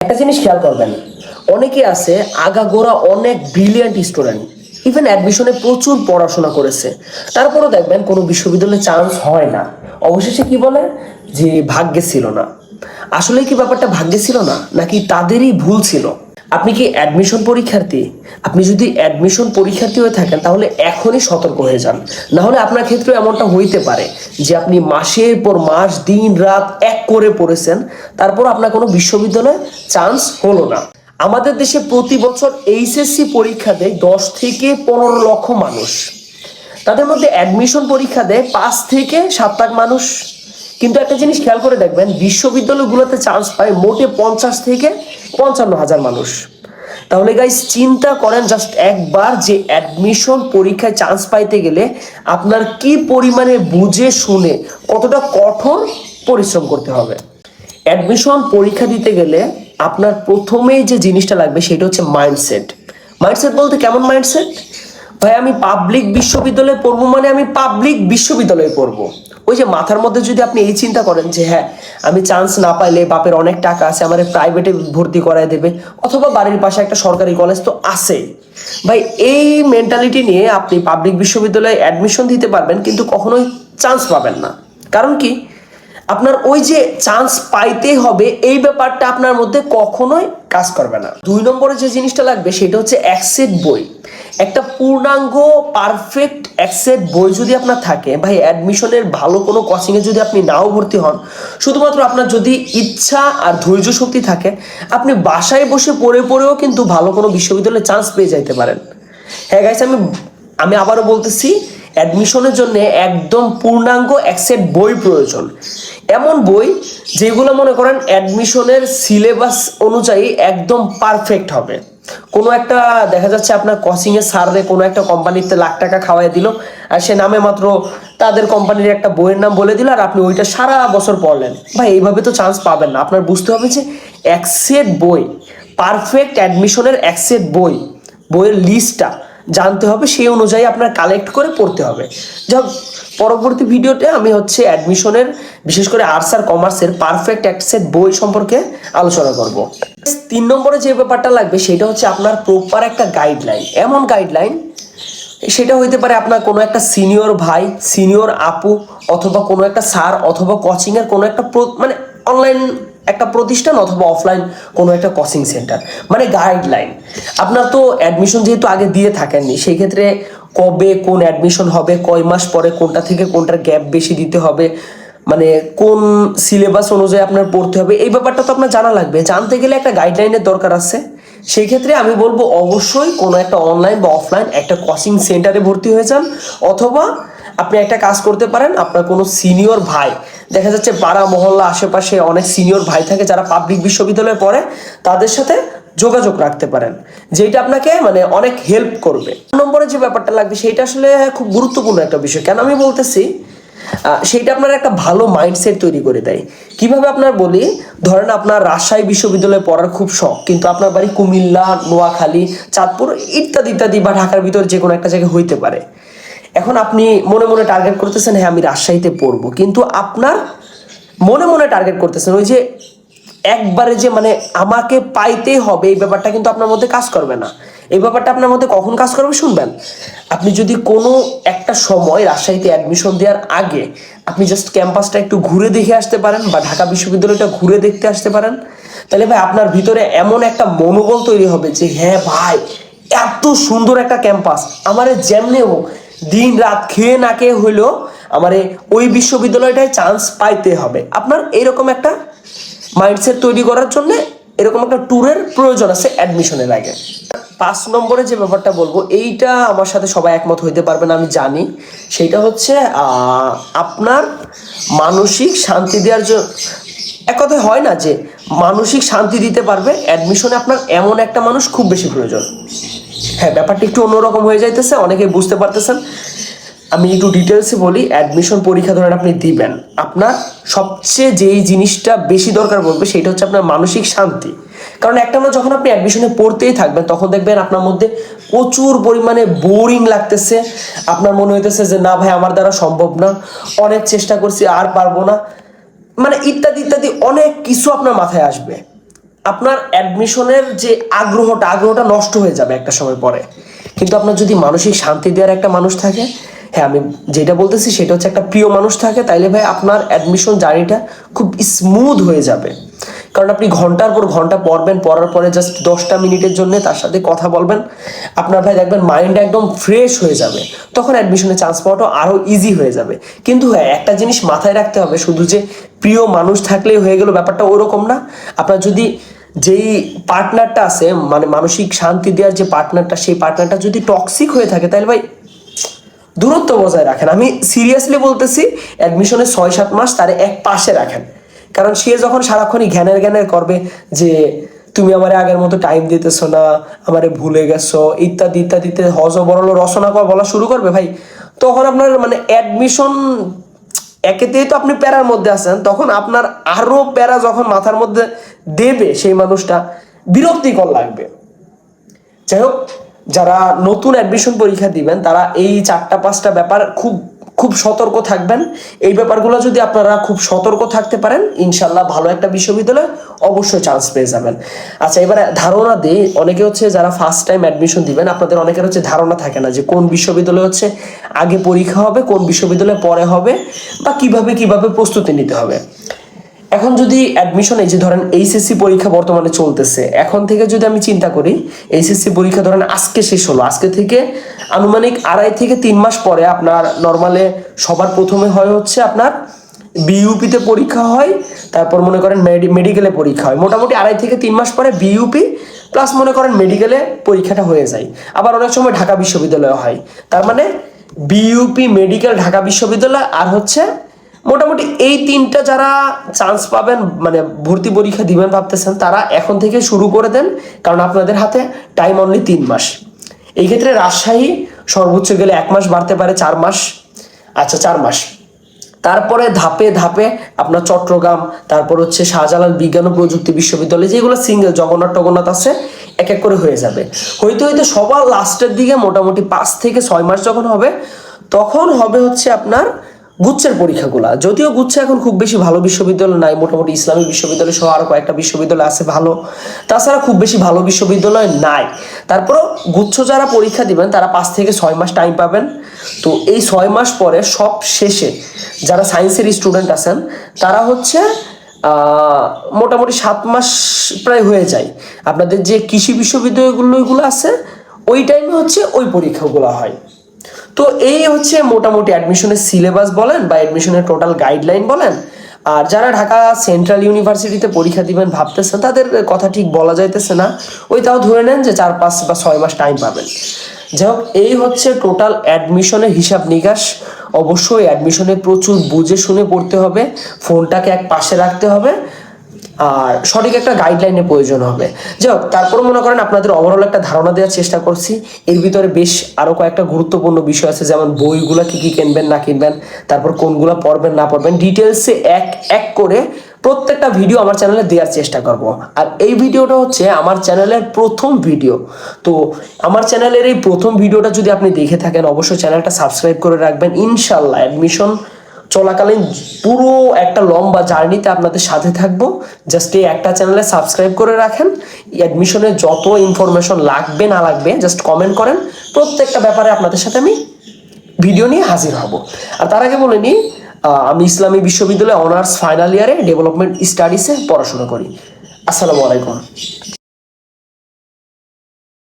একটা জিনিস খেয়াল করবেন, অনেকে আছে আগাগোড়া অনেক ব্রিলিয়ান্ট স্টুডেন্ট, ইভেন অ্যাডমিশনে প্রচুর পড়াশোনা করেছে, তারপরও দেখবেন কোনো বিশ্ববিদ্যালয়ে চান্স হয় না। অবশেষে কি বলে যে ভাগ্যে ছিল না। আসলে কি ব্যাপারটা ভাগ্যে ছিল না, নাকি তাদেরই ভুল ছিল? আপনি কি অ্যাডমিশন পরীক্ষার্থী? আপনি যদি অ্যাডমিশন পরীক্ষার্থী হয়ে থাকেন তাহলে এখনই সতর্ক হয়ে যান, না হলে আপনার ক্ষেত্রে এমনটা হইতে পারে যে আপনি মাসের পর মাস দিন রাত এক করে পড়েছেন, তারপর আপনার কোনো বিশ্ববিদ্যালয়ে চান্স হলো না। আমাদের দেশে প্রতি বছর এইচএসসি পরীক্ষা দেয় 10 থেকে 15 লক্ষ মানুষ, তাদের মধ্যে অ্যাডমিশন পরীক্ষা দেয় 5 থেকে 7 লাখ মানুষ। কিন্তু একটা জিনিস খেয়াল করে দেখবেন, বিশ্ববিদ্যালয়গুলোতে চান্স পায় মোটে 50 থেকে 55 হাজার মানুষ। তাহলে গাইস চিন্তা করেন জাস্ট একবার যে অ্যাডমিশন পরীক্ষায় চান্স পাইতে গেলে আপনার কি পরিমাণে বুঝে শুনে কতটা কঠোর পরিশ্রম করতে হবে। অ্যাডমিশন পরীক্ষা দিতে গেলে আপনার প্রথমেই যে জিনিসটা লাগবে সেটা হচ্ছে মাইন্ডসেট। মাইন্ডসেট বলতে কেমন মাইন্ডসেট? ভাই আমি পাবলিক বিশ্ববিদ্যালয়ে পড়বো মানে আমি পাবলিক বিশ্ববিদ্যালয়ে পড়বো। ওই যে মাথার মধ্যে যদি আপনি এই চিন্তা করেন যে হ্যাঁ আমি চান্স না পাইলে বাপের অনেক টাকা আছে, আমার প্রাইভেটে ভর্তি করায় দেবে, অথবা বাড়ির পাশে একটা সরকারি কলেজ তো আছেই, ভাই এই মেন্টালিটি নিয়ে আপনি পাবলিক বিশ্ববিদ্যালয়ে অ্যাডমিশন দিতে পারবেন কিন্তু কখনোই চান্স পাবেন না। কারণ কি, আপনার ওই যে চান্স পাইতেই হবে এই ব্যাপারটা আপনার মধ্যে কখনোই কাজ করবে না। 2 নম্বরে যে জিনিসটা লাগবে সেটা হচ্ছে একসেট বই। একটা পূর্ণাঙ্গ পারফেক্ট একসেট বই যদি আপনার থাকে, ভাই অ্যাডমিশনের ভালো কোনো কোচিংয়ে যদি আপনি নাও ভর্তি হন, শুধুমাত্র আপনার যদি ইচ্ছা আর ধৈর্য শক্তি থাকে, আপনি বাসায় বসে পড়ে পড়েও কিন্তু ভালো কোনো বিশ্ববিদ্যালয়ে চান্স পেয়ে যাইতে পারেন। হ্যাঁ গাইস, আমি আবারও বলতেছি, অ্যাডমিশনের জন্য একদম পূর্ণাঙ্গ একসেট বই প্রয়োজন। এমন বই যেগুলো মনে করেন অ্যাডমিশনের সিলেবাস অনুযায়ী একদম পারফেক্ট হবে। কোনো একটা দেখা যাচ্ছে আপনার কোচিংয়ের স্যাররে কোনো একটা কোম্পানিতে লাখ টাকা খাওয়াই দিল, আর সে নামে মাত্র তাদের কোম্পানির একটা বইয়ের নাম বলে দিল, আর আপনি ওইটা সারা বছর পড়লেন। ভাই এইভাবে তো চান্স পাবেন না। আপনার বুঝতে হবে যে একসেট বই, পারফেক্ট অ্যাডমিশনের একসেট বইয়ের লিস্টটা জানতে হবে, সেই অনুযায়ী আপনার কালেক্ট করে পড়তে হবে। যাক, পরবর্তী ভিডিওতে আমি হচ্ছে অ্যাডমিশনের বিশেষ করে আর্টস আর কমার্সের পারফেক্ট একসেট বই সম্পর্কে আলোচনা করব। 3 নম্বরে যে ব্যাপারটা লাগবে সেটা হচ্ছে আপনার প্রপার একটা গাইডলাইন। এমন গাইডলাইন, সেটা হইতে পারে আপনার কোনো একটা সিনিয়র ভাই, সিনিয়র আপু, অথবা কোনো একটা স্যার, অথবা কোচিংয়ের কোনো একটা মানে অনলাইন একটা প্রতিষ্ঠান, অথবা অফলাইন কোনো একটা কোচিং সেন্টার, মানে গাইডলাইন। আপনার তো অ্যাডমিশন যেহেতু আগে দিয়ে থাকেননি, সেই ক্ষেত্রে কবে কোন অ্যাডমিশন হবে, কয় মাস পরে কোনটা থেকে কোনটার গ্যাপ বেশি দিতে হবে, মানে কোন সিলেবাস অনুযায়ী আপনার পড়তে হবে, এই ব্যাপারটা তো আপনার জানা লাগবে। জানতে গেলে একটা গাইডলাইনের দরকার আছে। সেই ক্ষেত্রে আমি বলবো অবশ্যই কোনো একটা অনলাইন বা অফলাইন একটা কোচিং সেন্টারে ভর্তি হয়ে যান, অথবা আপনি একটা কাজ করতে পারেন, আপনার কোনো সিনিয়র ভাই, দেখা যাচ্ছে পাড়া মহল্লা আশেপাশে অনেক সিনিয়র ভাই থাকে যারা পাবলিক বিশ্ববিদ্যালয়ে পড়ে, তাদের সাথে যোগাযোগ রাখতে পারেন, যেটা আপনাকে মানে অনেক হেল্প করবে। 2 নম্বরে যে ব্যাপারটা লাগবে সেটা আসলে খুব গুরুত্বপূর্ণ একটা বিষয়। কেন আমি বলতেছি, সেইটা আপনার একটা ভালো মাইন্ডসেট তৈরি করে দেয়। কিভাবে আপনার বলি, ধরেন আপনার রাজশাহী বিশ্ববিদ্যালয়ে পড়ার খুব শখ, কিন্তু আপনার বাড়ি কুমিল্লা, নোয়াখালী, চাঁদপুর ইত্যাদি ইত্যাদি, বা ঢাকার ভিতর যে কোনো একটা জায়গায় হইতে পারে। এখন আপনি মনে মনে টার্গেট করতেছেন হ্যাঁ আমি রাজশাহীতে পড়বো, কিন্তু আপনার মনে মনে টার্গেট করতেছেন ওই যে একবারে যে মানে আমাকে পাইতে হবে, এই ব্যাপারটা কিন্তু আপনার মধ্যে কাজ করবে না। এই ব্যাপারটা আপনার মধ্যে কখন কাজ করবে শুনবেন, আপনি যদি কোনো একটা সময় রাজশাহীতে অ্যাডমিশন দেওয়ার আগে আপনি জাস্ট ক্যাম্পাসটা একটু ঘুরে দেখে আসতে পারেন, বা ঢাকা বিশ্ববিদ্যালয়টা ঘুরে দেখতে আসতে পারেন, তাহলে ভাই আপনার ভিতরে এমন একটা মনোবল তৈরি হবে যে হ্যাঁ ভাই এত সুন্দর একটা ক্যাম্পাস, আমার যেমনি হোক দিন রাত খেয়ে না খেয়ে হইলেও আমার ওই বিশ্ববিদ্যালয়টায় চান্স পাইতে হবে। আপনার এরকম একটা মাইন্ডসেট তৈরি করার জন্য এরকম একটা ট্যুরের প্রয়োজন আছে অ্যাডমিশনের আগে। 5 নম্বরে যে ব্যাপারটা বলবো, এইটা আমার সাথে সবাই একমত হইতে পারবে না আমি জানি, সেইটা হচ্ছে আপনার মানসিক শান্তি দেওয়ার জন্য, এক কথায় হয় না যে মানসিক শান্তি দিতে পারবে, অ্যাডমিশনে আপনার এমন একটা মানুষ খুব বেশি প্রয়োজন। হ্যাঁ, ব্যাপারটা একটু অন্যরকম হয়ে যাইতেছে, অনেকে বুঝতে পারতেছেন। আমি একটু ডিটেলসে বলি, অ্যাডমিশন পরীক্ষা ধরেন আপনি দিবেন, আপনার সবচেয়ে যেই জিনিসটা বেশি দরকার বলবে সেটা হচ্ছে আপনার মানসিক শান্তি। কারণ একটা না, যখন আপনি অ্যাডমিশনে পড়তেই থাকবেন তখন দেখবেন আপনার মধ্যে প্রচুর পরিমাণে বোরিং লাগতেছে, আপনার মনে হইতেছে যে না ভাই আমার দ্বারা সম্ভব না, অনেক চেষ্টা করছি আর পারবো না, মানে ইত্যাদি ইত্যাদি অনেক কিছু আপনার মাথায় আসবে। আপনার অ্যাডমিশনের যে আগ্রহটা নষ্ট হয়ে যাবে একটা সময় পরে। কিন্তু আপনার যদি মানসিক শান্তি দেওয়ার একটা মানুষ থাকে, হ্যাঁ আমি যেটা বলতেছি সেটা হচ্ছে একটা প্রিয় মানুষ থাকে, তাইলে ভাই আপনার অ্যাডমিশন জার্নিটা খুব স্মুথ হয়ে যাবে। কারণ আপনি ঘন্টার পর ঘন্টা পড়বেন, পড়ার পরে জাস্ট 10টা মিনিটের জন্য তার সাথে কথা বলবেন, আপনার ভাই দেখবেন মাইন্ডটা একদম ফ্রেশ হয়ে যাবে, তখন অ্যাডমিশনে চান্স পাওয়াটা আরও ইজি হয়ে যাবে। কিন্তু হ্যাঁ একটা জিনিস মাথায় রাখতে হবে, শুধু যে প্রিয় মানুষ থাকলেই হয়ে গেল ব্যাপারটা ওরকম না। আপনার যদি যেই পার্টনারটা আছে, মানে মানসিক শান্তি দেওয়ার যে পার্টনারটা, সেই পার্টনারটা যদি টক্সিক হয়ে থাকে, তাহলে ভাই দূরত্ব বজায় রাখেন। আমি সিরিয়াসলি বলতেছি, অ্যাডমিশনে 6-7 মাস তারে এক পাশে রাখেন। কারণ সে যখন সারাক্ষণই জ্ঞানের করবে যে তুমি আমারে আগের মতো টাইম দিতেছো না, আমারে ভুলে গেছো, ইত্যাদি ইত্যাদিতে হজবরল রচনা বলা শুরু করবে ভাই, তখন আপনার মানে অ্যাডমিশন একেতেই তো আপনি প্যারার মধ্যে আছেন, তখন আপনার আরো প্যারা যখন মাথার মধ্যে দেবে সেই মানুষটা, বিরক্তিকর লাগবে। যাই হোক, যারা নতুন অ্যাডমিশন পরীক্ষা দিবেন তারা এই 4-5টা ব্যাপার খুব খুব সতর্ক থাকবেন। এই ব্যাপারগুলো যদি আপনারা খুব সতর্ক থাকতে পারেন, ইনশাল্লাহ ভালো একটা বিশ্ববিদ্যালয়ে অবশ্যই চান্স পেয়ে যাবেন। আচ্ছা, এবারে ধারণা দিই, অনেকে হচ্ছে যারা ফার্স্ট টাইম অ্যাডমিশন দিবেন, আপনাদের অনেকের হচ্ছে ধারণা থাকে না যে কোন বিশ্ববিদ্যালয়ে হচ্ছে আগে পরীক্ষা হবে, কোন বিশ্ববিদ্যালয়ে পরে হবে, বা কিভাবে প্রস্তুতি নিতে হবে। এখন যদি অ্যাডমিশন, এই যে ধরেন এইচএসসি পরীক্ষা বর্তমানে চলতেছে, এখন থেকে যদি আমি চিন্তা করি, এইচএসসি পরীক্ষা ধরেন আজকে শেষ হলো, আজকে থেকে আনুমানিক 2.5 থেকে 3 মাস পরে আপনার নর্মালে সবার প্রথমে হয় হচ্ছে আপনার বিইউপিতে পরীক্ষা হয়, তারপর মনে করেন মেডিকেলে পরীক্ষা হয়। মোটামুটি 2.5 থেকে 3 মাস পরে বিইউপি প্লাস মনে করেন মেডিকেলে পরীক্ষাটা হয়ে যায়। আবার অনেক সময় ঢাকা বিশ্ববিদ্যালয় হয়। তার মানে বিইউপি, মেডিকেল, ঢাকা বিশ্ববিদ্যালয়, আর হচ্ছে মোটামুটি এই 3টা যারা চান্স পাবেন, মানে ভর্তি পরীক্ষা দিবেন ভাবতেছেন, তারা এখন থেকে শুরু করে দেন, কারণ আপনাদের হাতে টাইম অনলি 3 মাস। এই ক্ষেত্রে রাজশাহী সর্বোচ্চ গেলে 1 মাস, বাড়তে পারে 4 মাস। আচ্ছা, 4 মাস। তারপরে ধাপে ধাপে আপনার চট্টগ্রাম, তারপর হচ্ছে শাহজালাল বিজ্ঞান ও প্রযুক্তি বিশ্ববিদ্যালয়, যেগুলো সিঙ্গেল জগন্নাথ আছে, এক এক করে হয়ে যাবে। হইতে হইতে সবার লাস্টের দিকে মোটামুটি 5 থেকে 6 মাস যখন হবে, তখন হবে হচ্ছে আপনার গুচ্ছের পরীক্ষাগুলা। যদিও গুচ্ছে এখন খুব বেশি ভালো বিশ্ববিদ্যালয় নাই, মোটামুটি ইসলামী বিশ্ববিদ্যালয় সহ আরো কয়েকটা বিশ্ববিদ্যালয় আছে ভালো, তাছাড়া খুব বেশি ভালো বিশ্ববিদ্যালয় নাই। তারপরও গুচ্ছ যারা পরীক্ষা দিবেন তারা 5 থেকে 6 মাস টাইম পাবেন। তো এই 6 মাস পরে সব শেষে যারা সায়েন্সের স্টুডেন্ট আছেন, তারা হচ্ছে মোটামুটি 7 মাস প্রায় হয়ে যায়। আপনাদের যে কৃষি বিশ্ববিদ্যালয়গুলো আছে, ওই টাইমে হচ্ছে ওই পরীক্ষাগুলো হয়। তো এই হচ্ছে মোটামুটি অ্যাডমিশনের সিলেবাস বলেন বা অ্যাডমিশনের টোটাল গাইডলাইন বলেন। আর যারা ঢাকা সেন্ট্রাল ইউনিভার্সিটিতে পরীক্ষা দিবেন ভাবতেছেন, তাদের কথা ঠিক বলা যাইতেছে না, ওই তাও ধরে নেন যে 4, 5 বা 6 মাস টাইম পাবেন। যাই হোক, এই হচ্ছে টোটাল অ্যাডমিশনের হিসাব নিকাশ। অবশ্যই অ্যাডমিশনে প্রচুর বুঝে শুনে পড়তে হবে, ফোনটাকে এক পাশে রাখতে হবে, আর সঠিক একটা গাইডলাইনের প্রয়োজন হবে। যাই হোক, তারপর মনে করেন আপনাদের ওভারঅল একটা ধারণা দেওয়ার চেষ্টা করছি। এর ভিতরে বেশ আরো কয়েকটা গুরুত্বপূর্ণ বিষয় আছে, যেমন বইগুলা কি কি কিনবেন না কিনবেন, তারপর কোনগুলা পড়বেন না পড়বেন, ডিটেলসে এক এক করে প্রত্যেকটা ভিডিও আমার চ্যানেলে দেওয়ার চেষ্টা করব। আর এই ভিডিওটা হচ্ছে আমার চ্যানেলের প্রথম ভিডিও। তো আমার চ্যানেলের এই প্রথম ভিডিওটা যদি আপনি দেখে থাকেন, অবশ্যই চ্যানেলটা সাবস্ক্রাইব করে রাখবেন। ইনশাল্লাহ অ্যাডমিশন চলাকালীন পুরো একটা লম্বা জার্নিতে আপনাদের সাথে থাকবো। জাস্ট এই একটা চ্যানেলে সাবস্ক্রাইব করে রাখেন। অ্যাডমিশনের যত ইনফরমেশন লাগবে না লাগবে জাস্ট কমেন্ট করেন, প্রত্যেকটা ব্যাপারে আপনাদের সাথে আমি ভিডিও নিয়ে হাজির হব। আর তার আগে বলে নিই, আমি ইসলামী বিশ্ববিদ্যালয়ে অনার্স ফাইনাল ইয়ারে ডেভেলপমেন্ট স্টাডিজে পড়াশোনা করি। আসসালামু আলাইকুম।